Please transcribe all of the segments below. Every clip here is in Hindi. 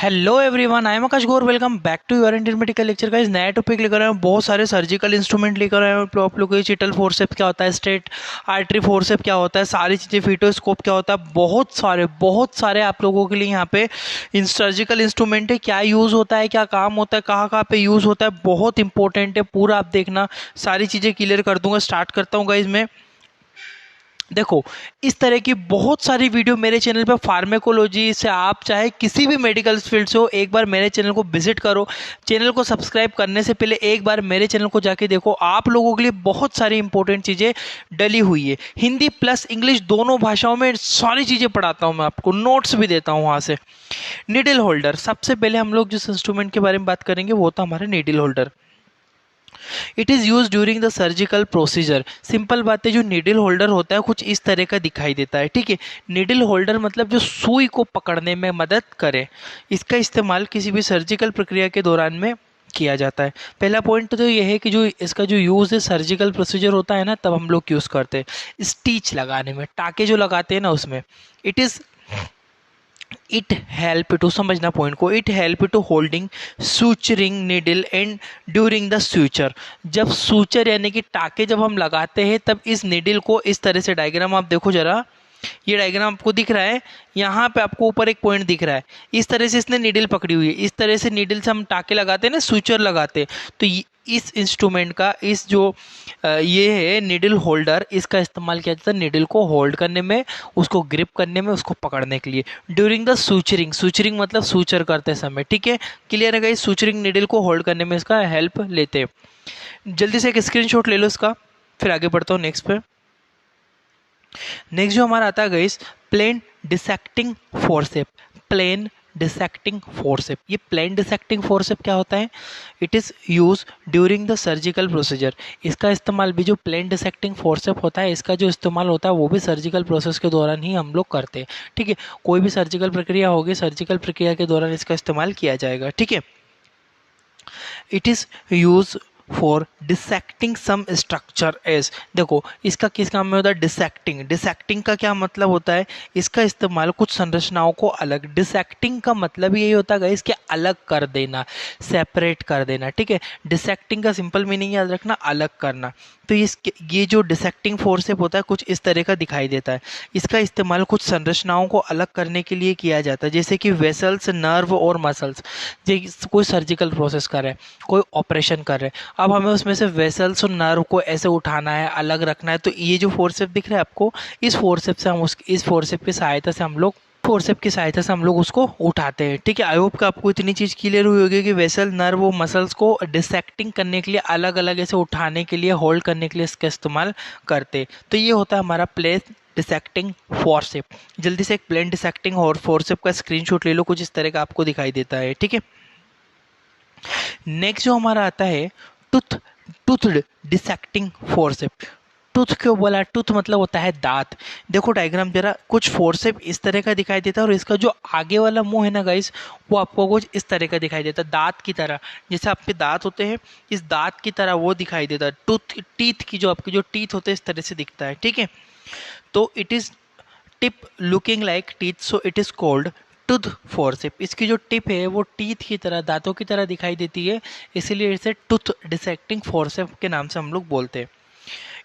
Hello everyone, I am Aakash Gaur. Welcome back to your Indian medical lecture. Guys, नया टॉपिक लेकर आए हैं, बहुत सारे सर्जिकल इंस्ट्रूमेंट लेकर आए हैं आप लोग। चिटल फोर्सेप्स क्या होता है, स्ट्रेट आर्टरी फोर्सेप्स क्या होता है, सारी चीज़ें, फिटोस्कोप क्या होता है, बहुत सारे आप लोगों के लिए यहाँ पे इन सर्जिकल इंस्ट्रूमेंट है। क्या यूज़ होता है, क्या काम होता है, कहाँ कहाँ पे यूज़ होता है, बहुत इंपॉर्टेंट है। पूरा आप देखना, सारी चीज़ें क्लियर कर दूंगा। स्टार्ट करता हूँ गाइज मैं। देखो, इस तरह की बहुत सारी वीडियो मेरे चैनल पे फार्मेकोलॉजी से, आप चाहे किसी भी मेडिकल फील्ड से हो, एक बार मेरे चैनल को विजिट करो। चैनल को सब्सक्राइब करने से पहले एक बार मेरे चैनल को जाके देखो। आप लोगों के लिए बहुत सारी इंपॉर्टेंट चीज़ें डली हुई है, हिंदी प्लस इंग्लिश दोनों भाषाओं में सारी चीज़ें पढ़ाता हूँ मैं आपको, नोट्स भी देता हूँ वहाँ से। नीडल होल्डर, सबसे पहले हम लोग जिस इंस्ट्रूमेंट के बारे में बात करेंगे वो था हमारा needle holder. It is use during the surgical procedure. Simple बात है, जो नीडल होल्डर होता है कुछ इस तरह का दिखाई देता है, ठीक है। नीडल होल्डर मतलब जो सुई को पकड़ने में मदद करे। इसका इस्तेमाल किसी भी सर्जिकल प्रक्रिया के दौरान में किया जाता है। पहला पॉइंट तो यह है कि जो इसका जो यूज़ है, सर्जिकल प्रोसीजर होता है ना, तब हम लोग यूज़ करते हैं स्टिच लगाने में, टाके जो लगाते हैं ना उसमें। इट हेल्प टू, समझना पॉइंट को, it help to holding suturing needle and during the suture. जब सूचर यानी कि टाके जब हम लगाते हैं, तब इस नीडल को इस तरह से, डायग्राम आप देखो जरा, ये डायग्राम आपको दिख रहा है, यहाँ पे आपको ऊपर एक पॉइंट दिख रहा है, इस तरह से इसने नीडल पकड़ी हुई है। इस तरह से नीडल से हम टाके लगाते हैं ना, सूचर लगाते हैं। तो इस इंस्ट्रूमेंट का, इस जो ये है नीडल होल्डर, इसका इस्तेमाल किया जाता है नीडल को होल्ड करने में, उसको ग्रिप करने में, उसको पकड़ने के लिए। ड्यूरिंग द सूचरिंग, सूचरिंग मतलब सूचर करते समय, ठीक है, क्लियर है गाइस। सूचरिंग नीडल को होल्ड करने में इसका हेल्प लेते हैं। जल्दी से एक स्क्रीनशॉट ले लो इसका, फिर आगे बढ़ता हूँ नेक्स्ट पे। नेक्स्ट जो हमारा आता है guys, plain dissecting forcep. Plain dissecting forcep, ये प्लेन डिसेक्टिंग फोर्सेप क्या होता है? It is use during the surgical procedure. इसका इस्तेमाल भी, जो प्लेन डिसेक्टिंग फोर्सेप होता है, इसका जो इस्तेमाल होता है वो भी सर्जिकल प्रोसेस के दौरान ही हम लोग करते हैं, ठीक है। कोई भी सर्जिकल प्रक्रिया होगी, सर्जिकल प्रक्रिया के दौरान इसका इस्तेमाल किया जाएगा, ठीक है। It is use for dissecting some structure as, देखो इसका किस काम में होता है? डिसेक्टिंग। डिसेक्टिंग का क्या मतलब होता है? इसका इस्तेमाल कुछ संरचनाओं को अलग, डिसेक्टिंग का मतलब यही होता है इसके अलग कर देना, सेपरेट कर देना, ठीक है। डिसेक्टिंग का सिंपल मीनिंग याद रखना, अलग करना। तो ये जो डिसेक्टिंग फोर्सेप होता है कुछ इस तरह का दिखाई देता है। इसका इस्तेमाल कुछ संरचनाओं को अलग करने के लिए किया जाता है, जैसे कि वेसल्स, नर्व और मसल्स। कोई सर्जिकल प्रोसेस कर रहा है, कोई ऑपरेशन कर रहे हैं, अब हमें उसमें से वेसल्स और नर्व को ऐसे उठाना है, अलग रखना है, तो ये जो फोर्सेप दिख रहा है आपको, इस फोर्सेप से हम इस फोर्सेप की सहायता से हम लोग उसको उठाते हैं, ठीक है। आई होप कि आपको इतनी चीज़ क्लियर हुई होगी कि वेसल, नर्व और मसल्स को डिसेक्टिंग करने के लिए, अलग अलग ऐसे उठाने के लिए, होल्ड करने के लिए इसका इस्तेमाल करते हैं। तो ये होता है हमारा प्लेन डिसेक्टिंग फोर्सेप। जल्दी से एक प्लेन डिसेक्टिंग और फोर्सेप का स्क्रीनशॉट ले लो, कुछ इस तरह का आपको दिखाई देता है, ठीक है। नेक्स्ट जो हमारा आता है, tooth tooth dissecting forcep. Tooth क्यों बोला? टूथ मतलब होता है दांत। देखो डायग्राम जरा, कुछ फोर्सेप इस तरह का दिखाई देता है, और इसका जो आगे वाला मुंह है ना गाइस, वो आपको कुछ इस तरह का दिखाई देता है, दांत की तरह। जैसे आपके दांत होते हैं, इस दांत की तरह वो दिखाई देता है। टूथ, टीथ की जो आपके जो टीथ होते हैं, इस तरह से दिखता है, ठीक है। तो it is tip looking like teeth, so it is called tooth forcep. इसकी जो टिप है वो टीथ की तरह, दांतों की तरह दिखाई देती है, इसीलिए इसे टूथ डिसेक्टिंग फोर्सेप के नाम से हम लोग बोलते हैं।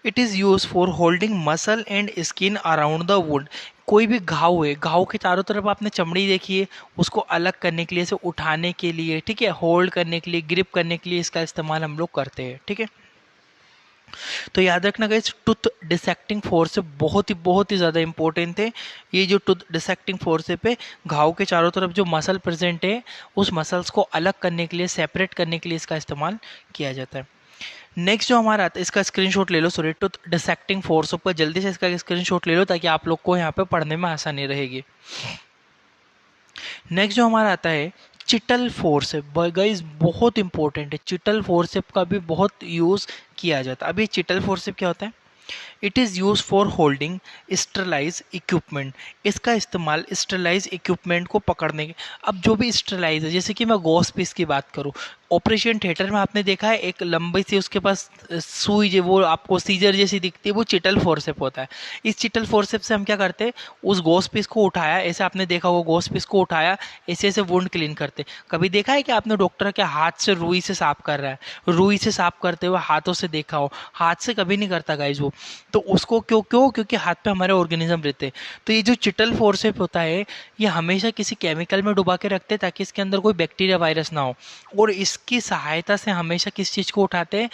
It is use for holding muscle and skin around the wound. कोई भी घाव है, घाव के चारों तरफ आपने चमड़ी देखी है, उसको अलग करने के लिए, इसे उठाने के लिए, ठीक है, होल्ड करने के लिए, ग्रिप करने के लिए इसका इस्तेमाल हम लोग करते हैं, ठीक है। तो याद रखना गाइस, टूथ डिसेक्टिंग फोर्स बहुत ही ज़्यादा इंपॉर्टेंट है। ये जो टूथ डिसेक्टिंग फोर्स पे, घाव के चारों तरफ जो मसल प्रेजेंट है, उस मसल्स को अलग करने के लिए, सेपरेट करने के लिए इसका इस्तेमाल किया जाता है। नेक्स्ट जो हमारा आता है, इसका स्क्रीनशॉट ले लो, सॉरी, टूथ डिसेक्टिंग फोर्स पर जल्दी से इसका स्क्रीनशॉट ले लो, ताकि आप लोग को यहाँ पे पढ़ने में आसानी रहेगी। नेक्स्ट जो हमारा आता है, चिटल फोर्सेप। गाइस बहुत इंपॉर्टेंट है, चिटल फोर्सेप का भी बहुत यूज़ किया जाता है। अब ये चिटल फोर्सेप क्या होता है? It is use for holding sterilize equipment. इसका इस्तेमाल स्टरलाइज इक्विपमेंट को पकड़ने के, अब जो भी स्टरलाइज है, जैसे कि मैं गॉस पीस की बात करूँ, ऑपरेशन थिएटर में आपने देखा है एक लंबी सी उसके पास सुई जो वो आपको सीजर जैसी दिखती है, वो चिटल फोर्सेप होता है। इस चिटल फोर्सेप से हम क्या करते हैं, उस गोस पीस को उठाया, ऐसे आपने देखा वो गोस पीस को उठाया, ऐसे ऐसे वुंड क्लीन करते। कभी देखा है कि आपने डॉक्टर के हाथ से रुई से साफ कर रहा है, रुई से साफ करते हुए हाथों से देखा हो? हाथ से कभी नहीं करता गाइज वो। तो उसको क्यों क्यों क्योंकि हाथ पे हमारे ऑर्गेनिज्म रहते हैं। तो ये जो चिटल फोर्सेप होता है, ये हमेशा किसी केमिकल में डुबा के रखते हैं ताकि इसके अंदर कोई बैक्टीरिया वायरस ना हो, और इसकी सहायता से हमेशा किस चीज़ को उठाते हैं,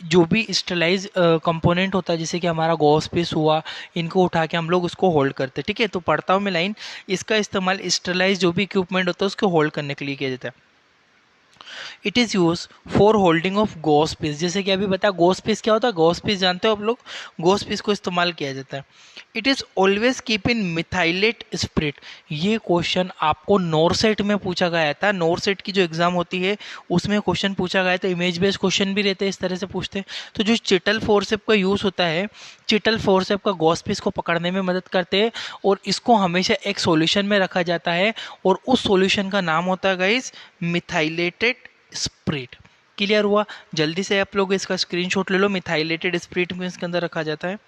जो भी स्टरलाइज कंपोनेंट होता है, जैसे कि हमारा गॉस पीस हुआ, इनको उठा के हम लोग उसको होल्ड करते हैं। ठीक है, तो पढ़ता हूँ मैं लाइन। इसका इस्तेमाल स्टरलाइज जो भी इक्विपमेंट होता है उसको होल्ड करने के लिए किया जाता है। It is use for holding of gauze piece. जैसे कि अभी बता, गोस पीस क्या होता है? गोस पीस जानते हो आप लोग? गोस पीस को इस्तेमाल किया जाता है। It is always keep in methylate spirit. ये क्वेश्चन आपको नोरसेट में पूछा गया था। नोरसेट की जो एग्जाम होती है उसमें क्वेश्चन पूछा गया था। इमेज बेस्ड क्वेश्चन भी रहते हैं, इस तरह से पूछते हैं। तो जो चिटल फोर्सेप का यूज़ होता है, चिटल फोर्सेप का गॉस पीस को पकड़ने में मदद करते हैं, और इसको हमेशा एक सॉल्यूशन में रखा जाता है, और उस सॉल्यूशन का नाम होता है गाइस मिथाइलेटेड स्प्रिट। क्लियर हुआ? जल्दी से आप लोग इसका स्क्रीनशॉट ले लो। मिथाइलेटेड स्प्रिट में इसके अंदर रखा जाता है।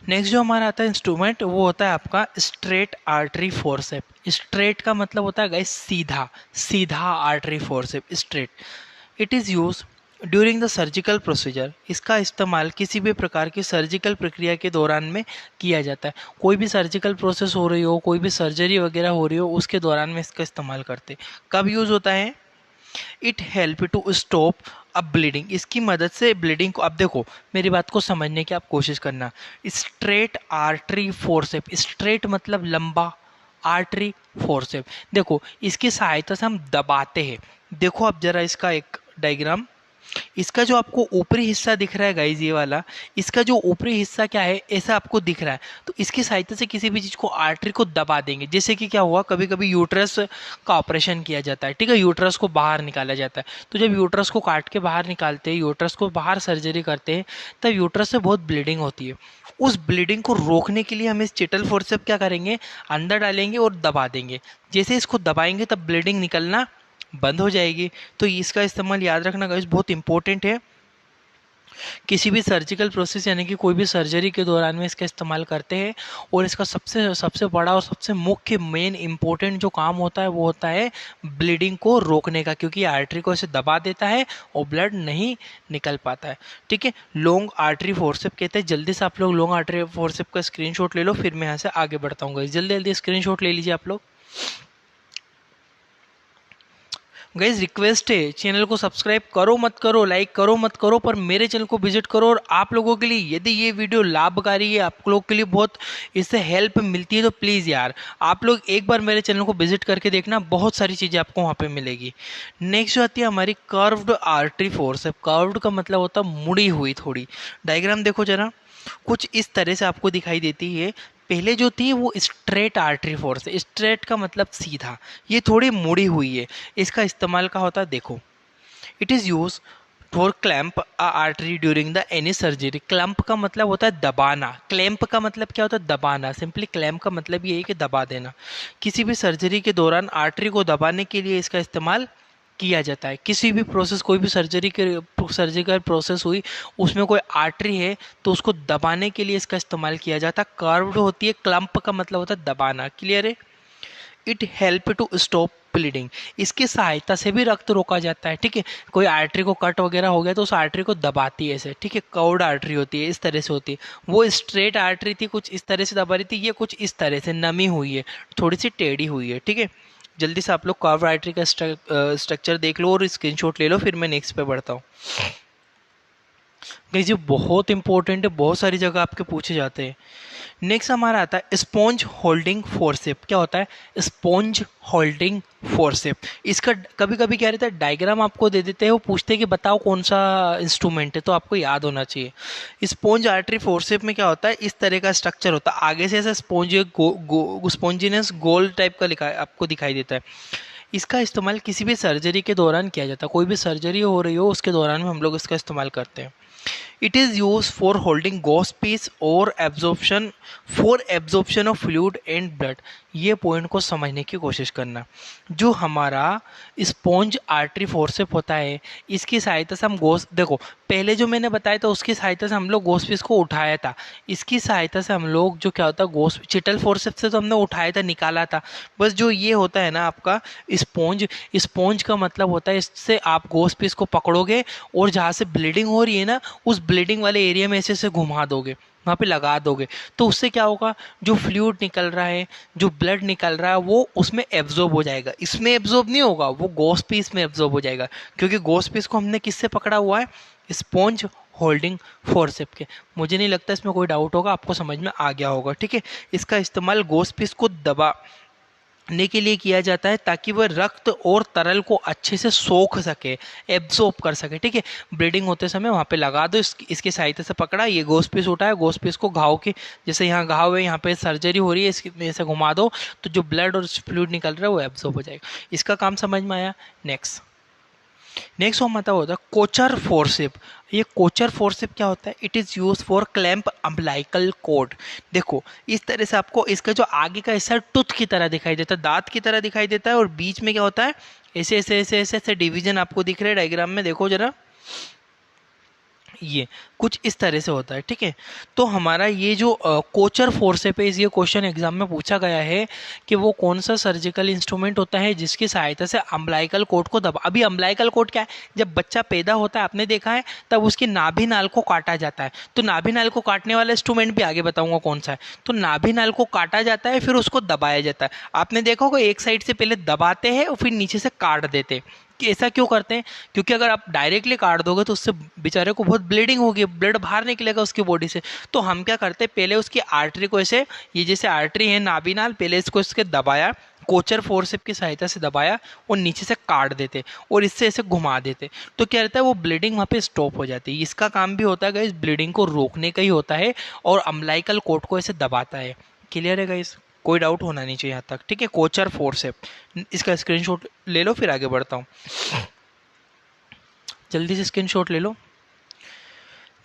नेक्स्ट जो हमारा आता है इंस्ट्रूमेंट, वो होता है आपका स्ट्रेट आर्टरी फोर्सेप। स्ट्रेट का मतलब होता है गाइस सीधा, सीधा artery forcep, straight. It is use during the surgical procedure. इसका इस्तेमाल किसी भी प्रकार की सर्जिकल प्रक्रिया के दौरान में किया जाता है। कोई भी सर्जिकल प्रोसेस हो रही हो, कोई भी सर्जरी वगैरह हो रही हो, उसके दौरान में इसका इस्तेमाल करते। कब यूज़ होता है? इट हेल्प टू स्टॉप अब ब्लीडिंग। इसकी मदद से ब्लीडिंग को, अब देखो मेरी बात को समझने की आप कोशिश करना। स्ट्रेट आर्टरी फोर्सेप, स्ट्रेट मतलब लंबा, आर्टरी फोर्सेप, देखो इसकी सहायता से हम दबाते हैं। देखो अब जरा इसका एक डायग्राम, इसका जो आपको ऊपरी हिस्सा दिख रहा है गाइज, ये वाला, इसका जो ऊपरी हिस्सा क्या है, ऐसा आपको दिख रहा है। तो इसकी सहायता से किसी भी चीज़ को, आर्टरी को दबा देंगे। जैसे कि क्या हुआ, कभी कभी यूट्रस का ऑपरेशन किया जाता है, ठीक है, यूट्रस को बाहर निकाला जाता है। तो जब यूट्रस को काट के बाहर निकालते हैं, यूट्रस को बाहर सर्जरी करते हैं, तब यूट्रस से बहुत ब्लीडिंग होती है। उस ब्लीडिंग को रोकने के लिए हम इस चिटल फोर्सेप क्या करेंगे, अंदर डालेंगे और दबा देंगे। जैसे इसको दबाएंगे तब ब्लीडिंग निकलना बंद हो जाएगी। तो इसका इस्तेमाल याद रखना गाइस, बहुत इंपॉर्टेंट है। किसी भी सर्जिकल प्रोसेस यानी कि कोई भी सर्जरी के दौरान में इसका इस्तेमाल करते हैं, और इसका सबसे सबसे बड़ा और सबसे मुख्य मेन इंपॉर्टेंट जो काम होता है वो होता है ब्लीडिंग को रोकने का, क्योंकि आर्टरी को ऐसे दबा देता है और ब्लड नहीं निकल पाता है। ठीक है, लॉन्ग आर्टरी फोर्सेप कहते हैं। जल्दी से आप लोग लॉन्ग आर्टरी फोर्सेप का स्क्रीनशॉट ले लो, फिर मैं यहाँ से आगे बढ़ता हूँ। जल्दी जल्दी स्क्रीनशॉट ले लीजिए आप लोग। गाइज रिक्वेस्ट है, चैनल को सब्सक्राइब करो मत करो, लाइक करो मत करो, पर मेरे चैनल को विजिट करो। और आप लोगों के लिए यदि ये वीडियो लाभकारी है, आप लोगों के लिए बहुत इससे हेल्प मिलती है, तो प्लीज़ यार आप लोग एक बार मेरे चैनल को विजिट करके देखना, बहुत सारी चीज़ें आपको वहाँ पे मिलेगी। नेक्स्ट जो आती है हमारी कर्व्ड आर्टरी फोर्सेप। कर्व्ड का मतलब होता है मुड़ी हुई थोड़ी। डायग्राम देखो जरा, कुछ इस तरह से आपको दिखाई देती है। पहले जो थी वो स्ट्रेट आर्टरी फोर्स है, स्ट्रेट का मतलब सीधा, ये थोड़ी मुड़ी हुई है। इसका इस्तेमाल का होता है, देखो it is use for clamp a artery during the any surgery. Clamp का मतलब होता है दबाना, क्लैम्प का मतलब क्या होता है, दबाना। सिंपली क्लैम्प का मतलब ये है कि दबा देना। किसी भी सर्जरी के दौरान आर्टरी को दबाने के लिए इसका इस्तेमाल किया जाता है। किसी भी प्रोसेस, कोई भी सर्जिकल प्रोसेस हुई, उसमें कोई आर्टरी है तो उसको दबाने के लिए इसका इस्तेमाल किया जाता है। कर्व्ड होती है, क्लम्प का मतलब होता है दबाना। क्लियर है? It help to stop bleeding. इसकी सहायता से भी रक्त रोका जाता है। ठीक है, कोई आर्टरी को कट वगैरह हो गया तो उस आर्टरी को दबाती है ऐसे। ठीक है, कर्व्ड आर्टरी होती है, इस तरह से होती है। वो स्ट्रेट आर्टरी थी, कुछ इस तरह से दबा रही थी, ये कुछ इस तरह से नमी हुई है, थोड़ी सी टेढ़ी हुई है। ठीक है, जल्दी से आप लोग कर्व्ड आर्टरी का स्ट्रक्चर देख लो और स्क्रीनशॉट ले लो, फिर मैं नेक्स्ट पे बढ़ता हूँ। गाइस ये बहुत इंपॉर्टेंट है, बहुत सारी जगह आपके पूछे जाते हैं। नेक्स्ट हमारा आता है स्पॉन्ज होल्डिंग फोर्सेप। क्या होता है स्पॉन्ज होल्डिंग फोर्सेप? इसका कभी कभी क्या रहता है, डायग्राम आपको दे देते हैं, वो पूछते हैं कि बताओ कौन सा इंस्ट्रूमेंट है, तो आपको याद होना चाहिए। स्पॉन्ज आर्टरी फोर्सेप में क्या होता है, इस तरह का स्ट्रक्चर होता है। आगे से ऐसा स्पॉन्ज स्पॉन्जिनस गोल टाइप का आपको दिखाई देता है। इसका इस्तेमाल किसी भी सर्जरी के दौरान किया जाता है। कोई भी सर्जरी हो रही हो उसके दौरान में हम लोग इसका इस्तेमाल करते हैं। It is use for holding gauze piece और absorption for absorption of fluid and blood. ये पॉइंट को समझने की कोशिश करना। जो हमारा स्पॉन्ज आर्टरी फोर्सेप होता है, इसकी सहायता से हम गोस, देखो पहले जो मैंने बताया था उसकी सहायता से हम लोग गोस पीस को उठाया था, इसकी सहायता से हम लोग जो क्या होता है गोस चिटल फोर्सेप से तो हमने उठाया था, निकाला था। बस जो ये होता है ना आपका स्पॉन्ज, स्पॉन्ज का मतलब होता है इससे आप गोस पीस को पकड़ोगे और जहाँ से ब्लीडिंग हो रही है ना उस ब्लीडिंग वाले एरिया में ऐसे घुमा दोगे, वहाँ पे लगा दोगे, तो उससे क्या होगा, जो फ्लूइड निकल रहा है, जो ब्लड निकल रहा है वो उसमें एब्जॉर्ब हो जाएगा। इसमें एब्जॉर्ब नहीं होगा, वो गोस पीस में एब्जॉर्ब हो जाएगा, क्योंकि गोस पीस को हमने किससे पकड़ा हुआ है, स्पॉन्ज होल्डिंग फोर्सेप के। मुझे नहीं लगता इसमें कोई डाउट होगा, आपको समझ में आ गया होगा। ठीक है, इसका इस्तेमाल गोस पीस को दबाने के लिए किया जाता है ताकि वह रक्त और तरल को अच्छे से सोख सके, एब्जॉर्ब कर सके। ठीक है, ब्लीडिंग होते समय वहाँ पे लगा दो, इसकी सहायता से पकड़ा, ये गोस पीस उठाया, गोस पीस को घाव के, जैसे यहाँ घाव है यहाँ पे सर्जरी हो रही है, इसकी से घुमा दो तो जो ब्लड और फ्लूइड निकल रहा है वो एब्जॉर्ब हो जाएगा। इसका काम समझ में आया। नेक्स्ट हम आता होता है कोचर फोर्सेप। ये कोचर फोर्सेप क्या होता है, it is use for clamp umbilical cord. देखो इस तरह से आपको इसका जो आगे का हिस्सा टूथ की तरह दिखाई देता है, दांत की तरह दिखाई देता है, और बीच में क्या होता है, ऐसे ऐसे ऐसे ऐसे ऐसे डिवीजन आपको दिख रहे हैं डायग्राम में, देखो जरा, ये कुछ इस तरह से होता है। ठीक है, तो हमारा ये जो कोचर फोर्सेप है, ये क्वेश्चन एग्जाम में पूछा गया है कि वो कौन सा सर्जिकल इंस्ट्रूमेंट होता है जिसकी सहायता से अम्बलाइकल कॉर्ड को दबा। अभी अम्बलाइकल कॉर्ड क्या है, जब बच्चा पैदा होता है आपने देखा है तब उसकी नाभि नाल को काटा जाता है, तो नाभि नाल को काटने वाला इंस्ट्रूमेंट भी आगे बताऊंगा कौन सा है। तो नाभि नाल को काटा जाता है, फिर उसको दबाया जाता है। आपने देखा होगा एक साइड से पहले दबाते हैं और फिर नीचे से काट देते हैं। कि ऐसा क्यों करते हैं, क्योंकि अगर आप डायरेक्टली काट दोगे तो उससे बेचारे को बहुत ब्लीडिंग होगी, ब्लड बाहर निकलेगा उसकी बॉडी से। तो हम क्या करते हैं, पहले उसकी आर्टरी को ऐसे, ये जैसे आर्टरी है नाभि नाल, पहले इसको इसके दबाया, कोचर फोर्सेप की सहायता से दबाया और नीचे से काट देते और इससे ऐसे घुमा देते, तो क्या रहता है वो ब्लीडिंग वहाँ पे स्टॉप हो जाती है। इसका काम भी होता है गाइस, ब्लीडिंग को रोकने का ही होता है और अम्बलाइकल कॉर्ड को ऐसे दबाता है। क्लियर है गाइस, कोई डाउट होना नहीं चाहिए यहाँ तक। ठीक है, कोचर फोर्सेप, इसका स्क्रीनशॉट ले लो फिर आगे बढ़ता हूँ, जल्दी से स्क्रीनशॉट ले लो।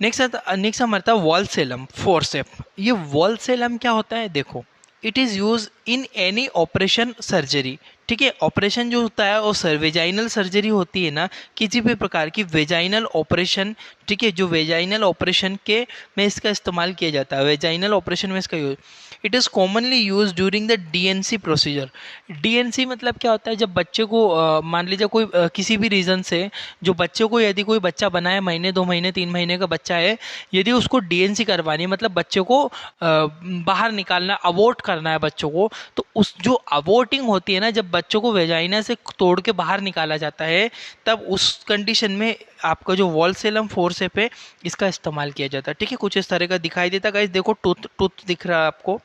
नेक्स्ट हमारा था वॉल्सेलम फोर्सेप। ये वॉल्सेलम क्या होता है, देखो it is use in any operation surgery. ठीक है, ऑपरेशन जो होता है वो वेजाइनल सर्जरी होती है ना, किसी भी प्रकार की वेजाइनल ऑपरेशन। ठीक है, जो वेजाइनल ऑपरेशन के में इसका इस्तेमाल किया जाता है, वेजाइनल ऑपरेशन में इसका use. It is commonly use during the DNC procedure. DNC मतलब क्या होता है, जब बच्चे को मान लीजिए कोई किसी भी रीज़न से जो बच्चे को, यदि कोई बच्चा बना है, महीने 2 महीने 3 महीने का बच्चा है, यदि उसको डीएनसी करवानी है, मतलब बच्चे को बाहर निकालना, अबॉर्ट करना है बच्चों को, तो उस जो अबॉर्टिंग होती है ना, जब बच्चों को वेजाइना से तोड़ के बाहर निकाला जाता है, तब उस कंडीशन में आपका जो वॉल्सेलम फोर्सेप है इसका इस्तेमाल किया जाता है। ठीक है, कुछ इस तरह का दिखाई देता है गाइस, देखो टूथ दिख रहा है आपको,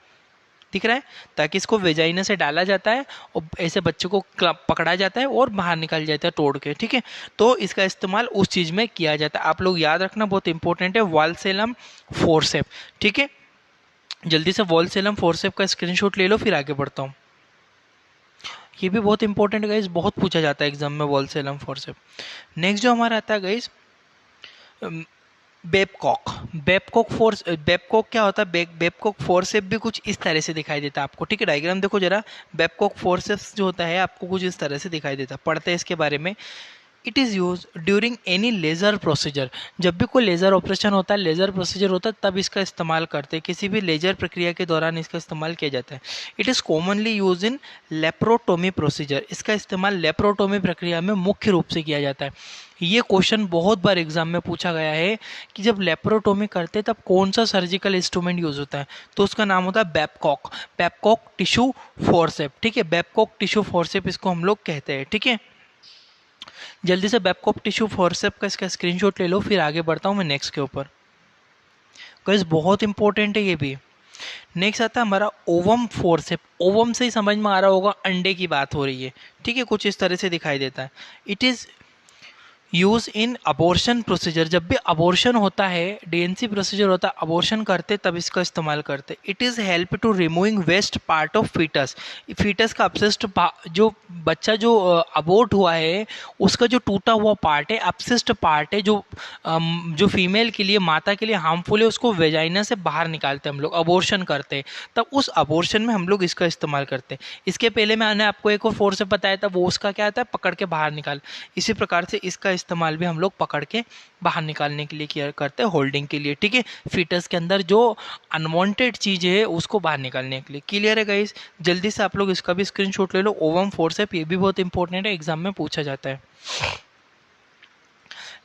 दिख रहा है, ताकि इसको वेजाइना से डाला जाता है और ऐसे बच्चे को पकड़ा जाता है और बाहर निकल जाता है तोड़ के। ठीक है, तो इसका इस्तेमाल उस चीज़ में किया जाता है, आप लोग याद रखना, बहुत इंपॉर्टेंट है वॉल्सेलम फोर्सेप। ठीक है, जल्दी से वॉल्सेलम फोर्सेप का स्क्रीनशॉट ले लो फिर आगे बढ़ता हूँ। ये भी बहुत इंपॉर्टेंट गाइस, बहुत पूछा जाता है एग्जाम में वॉल्सेलम फोर्सेप। नेक्स्ट जो हमारा आता है गाइस बेबकॉक। बेबकॉक क्या होता है, बेबकॉक फोर्सेप भी कुछ इस तरह से दिखाई देता है आपको। ठीक है, डायग्राम देखो जरा, बेबकॉक फोर्सेप्स जो होता है आपको कुछ इस तरह से दिखाई देता है, पढ़ते हैं इसके बारे में। It is use during any laser procedure. जब भी कोई लेज़र ऑपरेशन होता है, लेज़र प्रोसीजर होता है, तब इसका इस्तेमाल करते हैं, किसी भी लेज़र प्रक्रिया के दौरान इसका इस्तेमाल किया जाता है। It is commonly use in laparotomy procedure. इसका इस्तेमाल लेप्रोटोमी प्रक्रिया में मुख्य रूप से किया जाता है। ये क्वेश्चन बहुत बार एग्जाम में पूछा गया है कि जब लेप्रोटोमी करते तब कौन सा सर्जिकल इंस्ट्रूमेंट यूज होता है, तो उसका नाम होता है बेबकॉक, बेबकॉक टिश्यू फोर्सेप। ठीक है, बेबकॉक टिश्यू फोर्सेप इसको हम लोग कहते हैं। ठीक है, जल्दी से बेबकॉक टिश्यू फोर्सेप का इसका स्क्रीनशॉट ले लो, फिर आगे बढ़ता हूँ मैं नेक्स्ट के ऊपर। गाइस बहुत इंपॉर्टेंट है ये भी। नेक्स्ट आता है हमारा ओवम फोर्सेप। ओवम से ही समझ में आ रहा होगा, अंडे की बात हो रही है। ठीक है, कुछ इस तरह से दिखाई देता है। It is use in abortion procedure, जब भी अबॉर्शन होता है, डीएनसी प्रोसीजर होता है, अबॉर्शन करते तब इसका इस्तेमाल करते। It is help to removing waste part of foetus, foetus का अपशिष्ट जो बच्चा जो अबॉर्ट हुआ है उसका जो टूटा हुआ पार्ट है, अपशिष्ट पार्ट है, जो फीमेल के लिए, माता के लिए हार्मफुल है, उसको वेजाइना से बाहर निकालते हैं हम लोग, अबॉर्शन करते हैं, तब उस अबॉर्शन में हम लोग इसका इस्तेमाल करते हैं। इसके पहले मैंने आपको एक और फोर्स बताया था, वो उसका क्या आता है, पकड़ के बाहर निकाल। इसी प्रकार से इसका इस्तेमाल भी हम लोग पकड़ के बाहर निकालने के लिए किया करते हैं, होल्डिंग के लिए, ठीक है। फीटस के अंदर जो अनवांटेड चीज़ है उसको बाहर निकालने के लिए। क्लियर है गाइस? जल्दी से आप लोग इसका भी स्क्रीनशॉट ले लो। ओवम फोर्सेप, ये भी बहुत इंपॉर्टेंट है, एग्जाम में पूछा जाता है।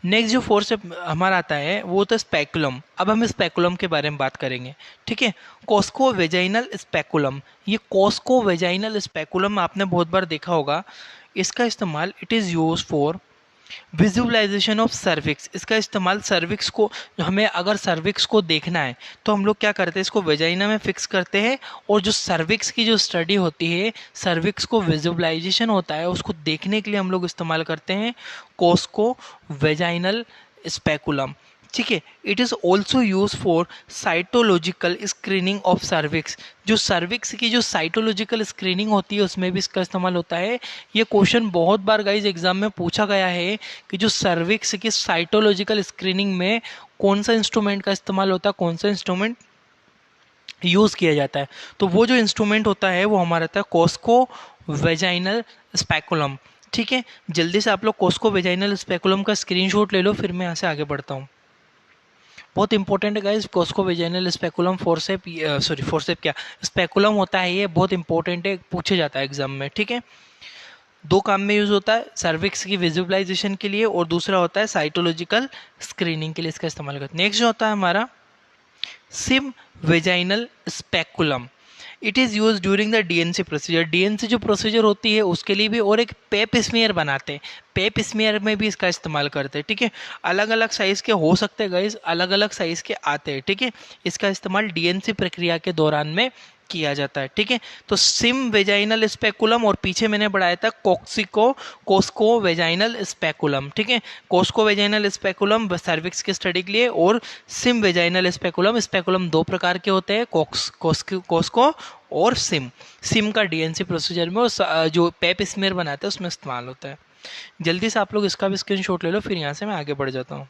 नेक्स्ट जो फोर्सेप हमारा आता है वो तो स्पेकुलम। अब हम स्पेकुलम के बारे में बात करेंगे, ठीक है। कोस्को वेजाइनल स्पेकुलम, ये कोस्को वेजाइनल स्पेकुलम आपने बहुत बार देखा होगा। इसका इस्तेमाल, it is use for visualisation of cervix. इसका इस्तेमाल सर्विक्स को, हमें अगर सर्विक्स को देखना है तो हम लोग क्या करते हैं, इसको वेजाइना में फिक्स करते हैं, और जो सर्विक्स की जो स्टडी होती है, सर्विक्स को विजुअलाइजेशन होता है, उसको देखने के लिए हम लोग इस्तेमाल करते हैं कोस्को वेजाइनल स्पेकुलम, ठीक है। It is also use for cytological screening of cervix. जो सर्विक्स की जो साइटोलॉजिकल स्क्रीनिंग होती है उसमें भी इसका इस्तेमाल होता है। ये क्वेश्चन बहुत बार गाइज एग्जाम में पूछा गया है कि जो सर्विक्स की साइटोलॉजिकल स्क्रीनिंग में कौन सा इंस्ट्रूमेंट का इस्तेमाल होता है, कौन सा इंस्ट्रूमेंट यूज़ किया जाता है। तो वो जो इंस्ट्रूमेंट होता है वो हमारा था कोस्को वेजाइनल स्पेकुलम, ठीक है। जल्दी से आप लोग कोस्को वेजाइनल स्पेकुलम का स्क्रीनशॉट ले लो, फिर मैं यहाँ से आगे बढ़ता हूँ। बहुत इंपॉर्टेंट है guys, Cusco vaginal speculum forcep, sorry forcep क्या, स्पेकुलम होता है, ये बहुत इंपॉर्टेंट है, पूछे जाता है एग्जाम में, ठीक है। दो काम में यूज होता है, सर्विक्स की विजुअलाइजेशन के लिए, और दूसरा होता है साइटोलॉजिकल स्क्रीनिंग के लिए इसका इस्तेमाल करते हैं। नेक्स्ट जो होता है हमारा Sim vaginal speculum, it is use during the DNC procedure. DNC जो प्रोसीजर होती है उसके लिए भी, और एक पेप स्मीयर बनाते हैं, पेप स्मीयर में भी इसका इस्तेमाल करते हैं, ठीक है। अलग अलग साइज़ के हो सकते हैं गाइज, अलग अलग साइज़ के आते हैं, ठीक है। इसका इस्तेमाल डीएनसी प्रक्रिया के दौरान में किया जाता है, ठीक है। तो सिम वेजाइनल स्पेकुलम, और पीछे मैंने बढ़ाया था कोस्को वेजाइनल स्पेकुलम, ठीक है। कोस्को वेजाइनल स्पेकुलम सर्विक्स की स्टडी के लिए, और सिम वेजाइनल स्पेकुलम, स्पेकुलम दो प्रकार के होते हैं, कोस्को और सिम का डीएनसी प्रोसीजर में, और जो पेप स्मीयर बनाते हैं उसमें इस्तेमाल होता है। जल्दी से आप लोग इसका भी स्क्रीनशॉट ले लो, फिर यहाँ से मैं आगे बढ़ जाता हूँ।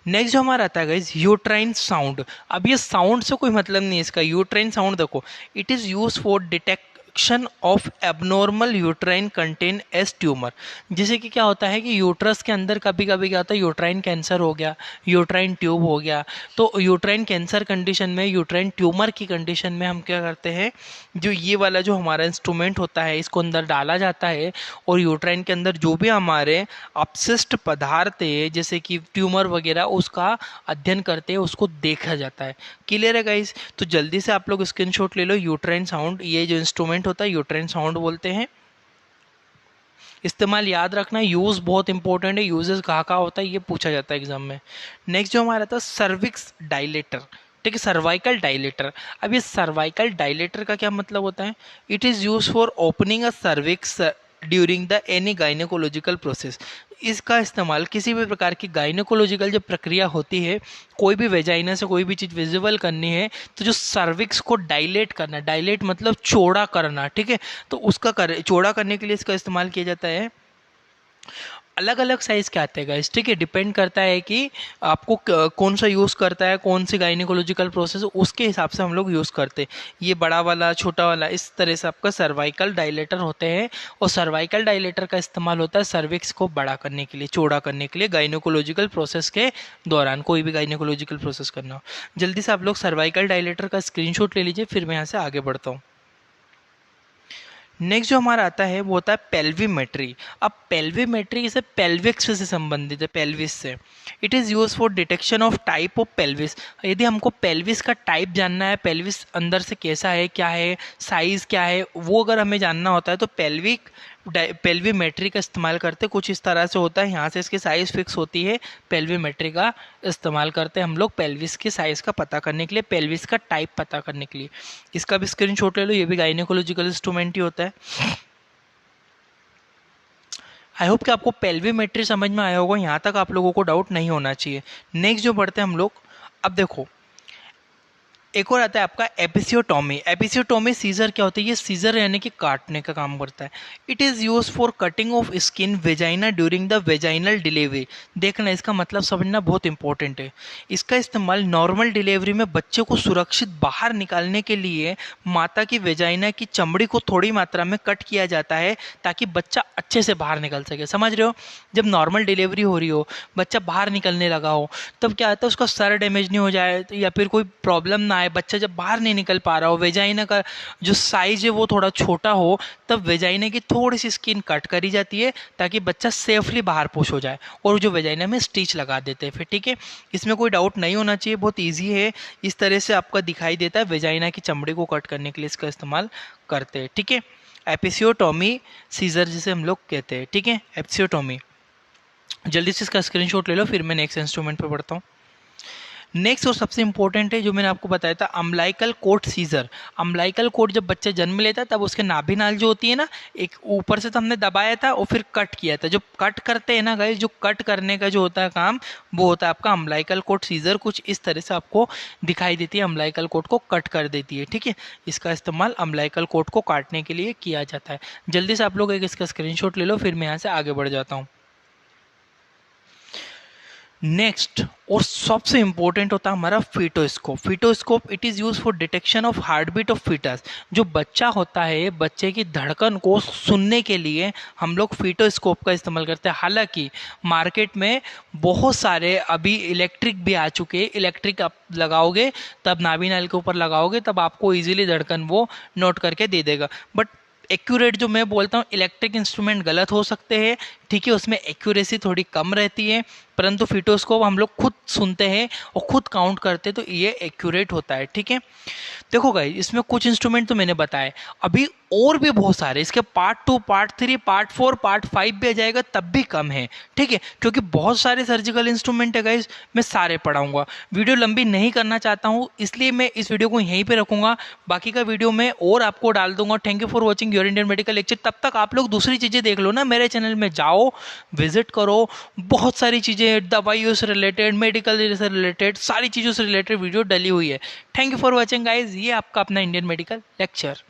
नेक्स्ट जो हमारा आता है गाइज यूट्राइन साउंड। अब ये साउंड से कोई मतलब नहीं है इसका। यूट्राइन साउंड देखो, it is use for detection of abnormal uterine contain S tumour. जैसे कि क्या होता है कि यूट्रस के अंदर कभी कभी क्या होता है, यूट्राइन कैंसर हो गया, यूट्राइन ट्यूब हो गया, तो यूट्राइन कैंसर कंडीशन में, यूट्राइन ट्यूमर की कंडीशन में हम क्या करते हैं, जो ये वाला जो हमारा इंस्ट्रूमेंट होता है इसको अंदर डाला जाता है, और यूट्राइन के अंदर जो भी हमारे अपशिष्ट पदार्थ है जैसे कि ट्यूमर वगैरह, उसका अध्ययन करते हैं, उसको देखा जाता है। क्लियर है गाइस? तो जल्दी से आप लोग स्क्रीनशॉट ले लो। यूट्राइन साउंड, ये जो इंस्ट्रूमेंट होता है यूट्राइन साउंड बोलते हैं। इस्तेमाल याद रखना, यूज़ बहुत इंपॉर्टेंट है, यूजेस कहाँ कहाँ होता है ये पूछा जाता है एग्जाम में। नेक्स्ट जो हमारा था सर्विक्स डायलेटर, ठीक है, सर्वाइकल डायलेटर। अब ये सर्वाइकल डायलेटर का क्या मतलब होता है? It is use for opening a cervix during the any gynaecological process. इसका इस्तेमाल किसी भी प्रकार की गाइनेकोलॉजिकल जब प्रक्रिया होती है, कोई भी वेजाइना से कोई भी चीज़ विजिबल करनी है, तो जो सर्विक्स को डायलेट करना, डायलेट मतलब चौड़ा करना, ठीक है, तो उसका चौड़ा करने के लिए इसका इस्तेमाल किया जाता है। अलग अलग साइज़ के आते हैं गाइस, ठीक है, डिपेंड करता है कि आपको कौन सा यूज़ करता है, कौन सी गाइनेकोलॉजिकल प्रोसेस, उसके हिसाब से हम लोग यूज़ करते हैं। ये बड़ा वाला, छोटा वाला, इस तरह से आपका सर्वाइकल डायलेटर होते हैं, और सर्वाइकल डायलेटर का इस्तेमाल होता है सर्विक्स को बड़ा करने के लिए, चौड़ा करने के लिए, गाइनेकोलॉजिकल प्रोसेस के दौरान, कोई भी गाइनेकोलॉजिकल प्रोसेस करना हो। जल्दी से आप लोग सर्वाइकल डायलेटर का स्क्रीनशॉट ले लीजिए, फिर मैं यहाँ से आगे बढ़ता हूँ। नेक्स्ट जो हमारा आता है वो होता है पेल्विमेट्री। अब पेल्विमेट्री से पेल्विक्स से संबंधित है, पेल्विस से। It is use for detection of type of pelvis. यदि हमको पेल्विस का टाइप जानना है, पेल्विस अंदर से कैसा है, क्या है, साइज़ क्या है, वो अगर हमें जानना होता है तो पेल्विमेट्री का इस्तेमाल करते। कुछ इस तरह से होता है, यहाँ से इसकी साइज़ फिक्स होती है, पेल्विमेट्री का इस्तेमाल करते हैं हम लोग पेल्विस की साइज़ का पता करने के लिए, पेल्विस का टाइप पता करने के लिए। इसका भी स्क्रीनशॉट ले लो, ये भी गाइनेकोलॉजिकल इंस्ट्रूमेंट ही होता है। आई होप कि आपको पेल्विमेट्री समझ में आया होगा, यहाँ तक आप लोगों को डाउट नहीं होना चाहिए। नेक्स्ट जो बढ़ते हैं हम लोग, अब देखो एक और आता है आपका एपिसियोटोमी। एपिसियोटोमी सीजर क्या होता है, ये सीजर यानी कि काटने का काम करता है। It is use for cutting of skin vagina during the vaginal delivery. देखना, इसका मतलब समझना बहुत इंपॉर्टेंट है। इसका इस्तेमाल नॉर्मल डिलीवरी में बच्चे को सुरक्षित बाहर निकालने के लिए माता की वेजाइना की चमड़ी को थोड़ी मात्रा में कट किया जाता है ताकि बच्चा अच्छे से बाहर निकल सके। समझ रहे हो, जब नॉर्मल डिलीवरी हो रही हो, बच्चा बाहर निकलने लगा हो, तब क्या होता है उसका सर डैमेज नहीं हो जाए या फिर कोई प्रॉब्लम ना आए, बच्चा जब बाहर नहीं निकल पा रहा हो, वेजाइना का जो साइज है वो थोड़ा छोटा हो, तब वेजाइना की थोड़ी सी स्किन कट करी जाती है ताकि बच्चा सेफली बाहर पुश हो जाए, और जो वेजाइना में स्टिच लगा देते हैं फिर। ठीक है, इसमें कोई डाउट नहीं होना चाहिए, बहुत ईजी है। इस तरह से आपका दिखाई देता है, वेजाइना की चमड़ी को कट करने के लिए इसका इस्तेमाल करते हैं। ठीक है, एपिसियोटोमी सीजर जिसे हम लोग कहते हैं। ठीक है, एपिसियोटोमी। जल्दी से इसका स्क्रीनशॉट ले लो, फिर मैं नेक्स्ट इंस्ट्रूमेंट पे बढ़ता हूँ। नेक्स्ट और सबसे इंपॉर्टेंट है जो मैंने आपको बताया था, umbilical cord scissor. Umbilical cord जब बच्चा जन्म लेता है तब उसके नाभि नाल जो होती है ना, एक ऊपर से तो हमने दबाया था और फिर कट किया था। जो कट करते हैं ना गाइस, जो कट करने का जो होता है काम, वो होता है आपका अम्लाइकल कोट सीजर। कुछ इस तरह से आपको दिखाई देती है, अम्लाइकल कोट को कट कर देती है। ठीक है, इसका इस्तेमाल अम्लाइकल कोट को काटने के लिए किया जाता है। जल्दी से आप लोग एक इसका स्क्रीनशॉट ले लो, फिर मैं यहाँ से आगे बढ़ जाता हूँ। नेक्स्ट और सबसे इंपॉर्टेंट होता है हमारा fetoscope. Fetoscope it is use for detection of heart beat of foetus. जो बच्चा होता है, बच्चे की धड़कन को सुनने के लिए हम लोग फीटोस्कोप का इस्तेमाल करते हैं। हालांकि मार्केट में बहुत सारे अभी इलेक्ट्रिक भी आ चुके हैं। इलेक्ट्रिक आप लगाओगे, तब नाभि नाल के ऊपर लगाओगे, तब आपको ईजिली धड़कन वो नोट करके दे देगा। बट एक्यूरेट जो मैं बोलता हूँ, इलेक्ट्रिक इंस्ट्रूमेंट गलत हो सकते हैं। ठीक है, उसमें एक्यूरेसी थोड़ी कम रहती है, परंतु फीटोस्कोप हम लोग खुद सुनते हैं और खुद काउंट करते हैं, तो ये एक्यूरेट होता है। ठीक है, देखो गाइस, इसमें कुछ इंस्ट्रूमेंट तो मैंने बताए, अभी और भी बहुत सारे इसके पार्ट 2, पार्ट 3, पार्ट 4, पार्ट 5 भी आ जाएगा, तब भी कम है। ठीक है, क्योंकि बहुत सारे सर्जिकल इंस्ट्रूमेंट है गाइस, मैं सारे पढ़ाऊंगा। वीडियो लंबी नहीं करना चाहता हूँ, इसलिए मैं इस वीडियो को यहीं पे रखूंगा। बाकी का वीडियो मैं और आपको डाल दूंगा। Thank you for watching your Indian medical lecture. तब तक आप लोग दूसरी चीज़ें देख लो ना, मेरे चैनल में जाओ, विजिट करो, बहुत सारी चीज़ें दवाइयों से रिलेटेड, मेडिकल से रिलेटेड, सारी चीज़ों से रिलेटेड वीडियो डली हुई है। Thank you for watching guys, ये आपका अपना इंडियन मेडिकल लेक्चर।